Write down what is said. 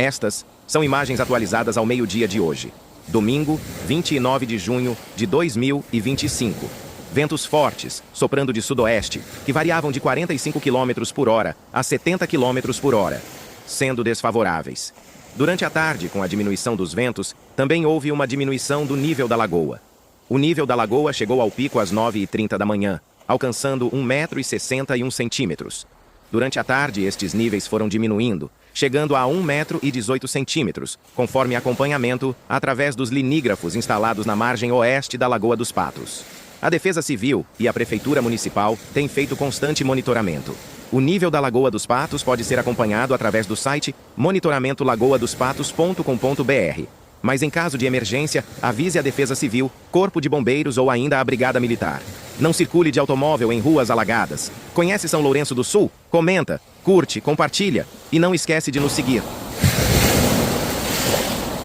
Estas são imagens atualizadas ao meio-dia de hoje, domingo, 29 de junho de 2025. Ventos fortes, soprando de sudoeste, que variavam de 45 km por hora a 70 km por hora, sendo desfavoráveis. Durante a tarde, com a diminuição dos ventos, também houve uma diminuição do nível da lagoa. O nível da lagoa chegou ao pico às 9h30 da manhã, alcançando 1,61 m. Durante a tarde, estes níveis foram diminuindo, chegando a 1,18 m, conforme acompanhamento através dos linígrafos instalados na margem oeste da Lagoa dos Patos. A Defesa Civil e a Prefeitura Municipal têm feito constante monitoramento. O nível da Lagoa dos Patos pode ser acompanhado através do site monitoramentolagoadospatos.com.br. Mas em caso de emergência, avise a Defesa Civil, Corpo de Bombeiros ou ainda a Brigada Militar. Não circule de automóvel em ruas alagadas. Conhece São Lourenço do Sul? Comenta, curte, compartilha e não esquece de nos seguir.